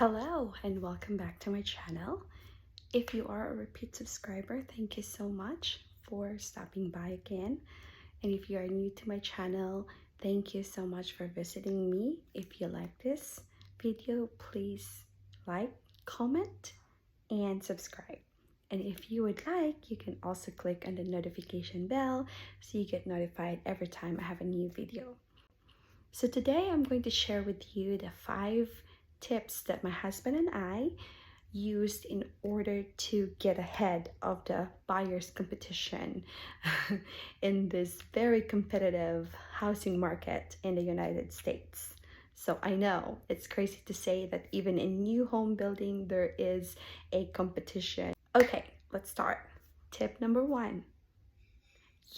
Hello and welcome back to my channel. If you are a repeat subscriber, thank you so much for stopping by again. And if you are new to my channel, thank you so much for visiting me. If you like this video, please like, comment, and subscribe. And if you would like, you can also click on the notification bell so you get notified every time I have a new video. So today I'm going to share with you the 5 tips that my husband and I used in order to get ahead of the buyer's competition in this very competitive housing market in the United States. So I know it's crazy to say that even in new home building, there is a competition. Okay, let's start. Tip number 1.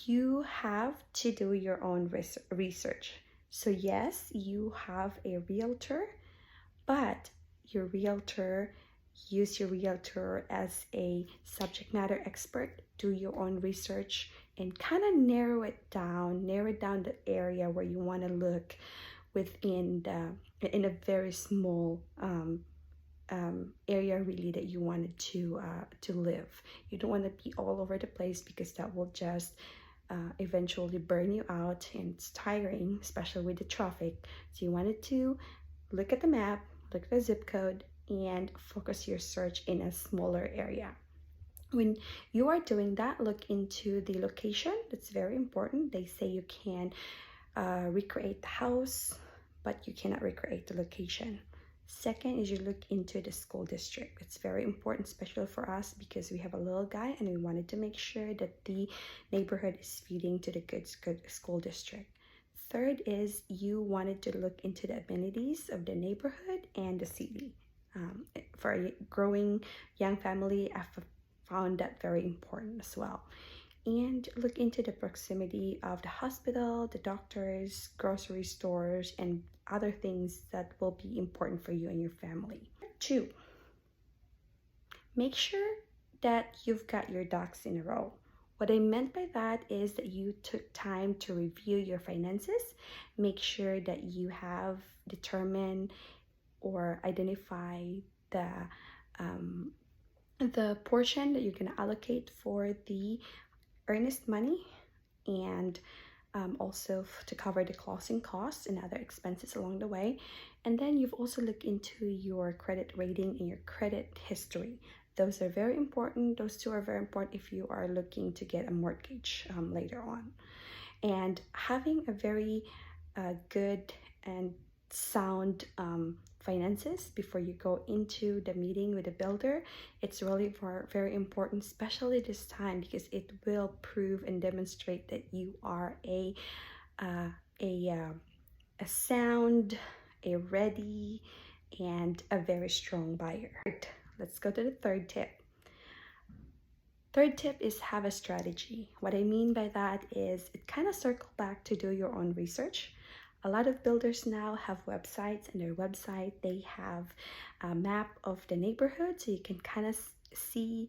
You have to do your own research. So yes, you have a realtor, but use your realtor as a subject matter expert. Do your own research and kind of narrow down the area where you want to look in a very small area really that you wanted to live. You don't want to be all over the place because that will just eventually burn you out, and it's tiring, especially with the traffic. So you wanted to look at the map, look at the zip code, and focus your search in a smaller area. When you are doing that, look into the location. That's very important. They say you can recreate the house, but you cannot recreate the location. Second is you look into the school district. It's very important, especially for us because we have a little guy and we wanted to make sure that the neighborhood is feeding to the good school district. Third is you wanted to look into the amenities of the neighborhood and the city. For a growing young family, I've found that very important as well. And look into the proximity of the hospital, the doctors, grocery stores, and other things that will be important for you and your family. 2, make sure that you've got your ducks in a row. What I meant by that is that you took time to review your finances, make sure that you have determined or identify the portion that you're going to allocate for the earnest money, and also to cover the closing costs and other expenses along the way. And then you've also looked into your credit rating and your credit history. Those are very important. Those 2 are very important if you are looking to get a mortgage later on. And having a very good and sound finances before you go into the meeting with the builder, it's really very important, especially this time, because it will prove and demonstrate that you are a sound, a ready, and a very strong buyer. Let's go to the 3rd tip. 3rd tip is have a strategy. What I mean by that is it kind of circle back to do your own research. A lot of builders now have websites, and their website, they have a map of the neighborhood, so you can kind of see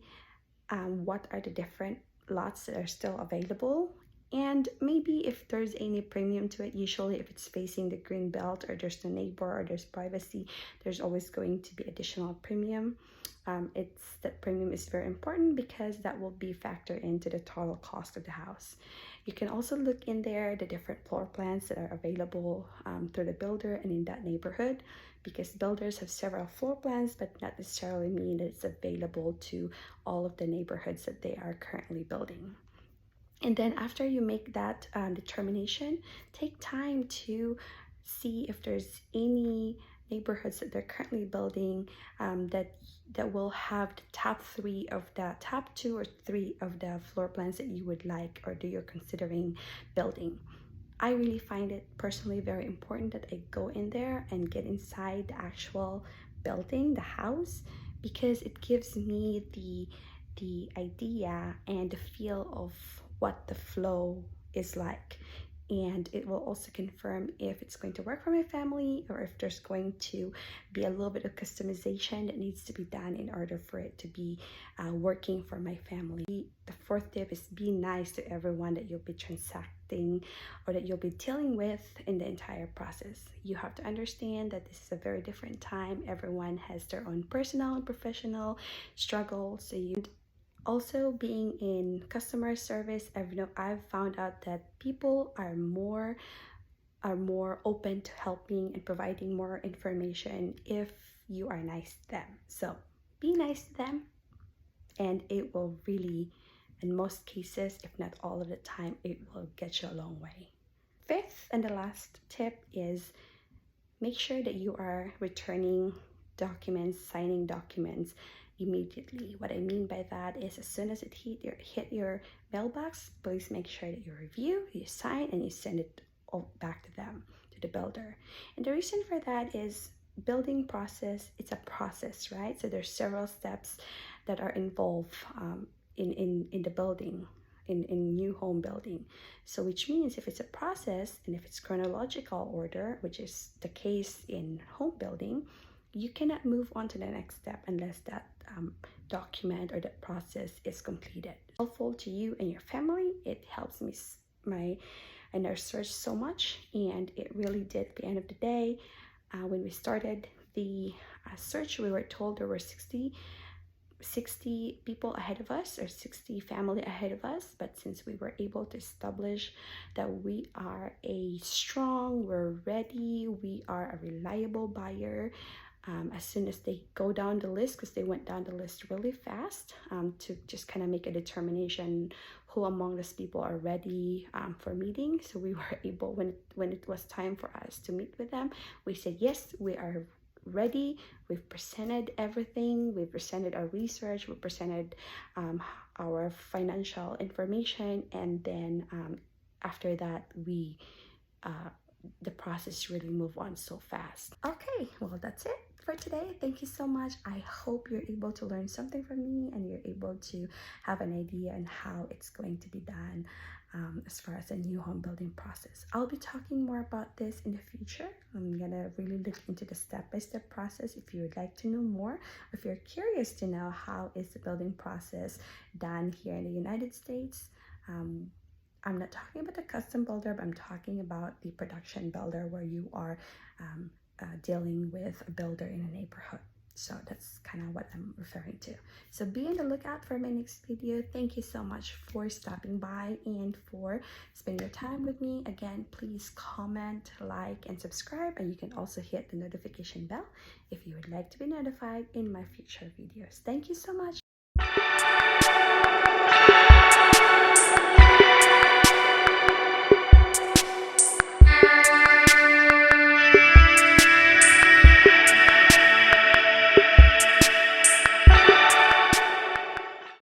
what are the different lots that are still available. And maybe if there's any premium to it, usually if it's facing the green belt or there's no neighbor or there's privacy, there's always going to be additional premium. That premium is very important because that will be factored into the total cost of the house. You can also look in there the different floor plans that are available through the builder and in that neighborhood, because builders have several floor plans but not necessarily mean that it's available to all of the neighborhoods that they are currently building. And then after you make that determination, take time to see if there's any neighborhoods that they're currently building that will have the top 2 or 3 of the floor plans that you would like or that you're considering building. I really find it personally very important that I go in there and get inside the actual building, the house, because it gives me the idea and the feel of what the flow is like. and it will also confirm if it's going to work for my family or if there's going to be a little bit of customization that needs to be done in order for it to be working for my family. The fourth tip is be nice to everyone that you'll be transacting or that you'll be dealing with in the entire process. You have to understand that this is a very different time. Everyone has their own personal and professional struggles, so you also, being in customer service, I've found out that people are more open to helping and providing more information if you are nice to them. So be nice to them, and it will really, in most cases, if not all of the time, it will get you a long way. Fifth and the last tip is make sure that you are returning documents, signing documents immediately. What I mean by that is as soon as it hit your mailbox, please make sure that you review, you sign, and you send it all back to them, to the builder. And the reason for that is building process, it's a process, right? So there's several steps that are involved in the building, in new home building. So which means if it's a process and if it's chronological order, which is the case in home building, you cannot move on to the next step unless that document or that process is completed. Helpful to you and your family. It helps me in our search so much, and it really did. At the end of the day, when we started the search, we were told there were 60 people ahead of us, or 60 family ahead of us, but since we were able to establish that we are we're ready, we are a reliable buyer, as soon as they go down the list, because they went down the list really fast, to just kind of make a determination who among those people are ready for meeting. So we were able, when it was time for us to meet with them, we said yes, we are ready. We've presented everything. We've presented our research. We presented our financial information, and then after that, the process really moved on so fast. Okay, well, that's it for today. Thank you so much. I hope you're able to learn something from me and you're able to have an idea on how it's going to be done as far as a new home building process. I'll be talking more about this in the future. I'm gonna really look into the step-by-step process. If you would like to know more, if you're curious to know how is the building process done here in the United States, I'm not talking about the custom builder, but I'm talking about the production builder, where you are dealing with a builder in a neighborhood. So that's kind of what I'm referring to. So be on the lookout for my next video. Thank you so much for stopping by and for spending your time with me. Again, please comment, like, and subscribe. And you can also hit the notification bell if you would like to be notified in my future videos. Thank you so much.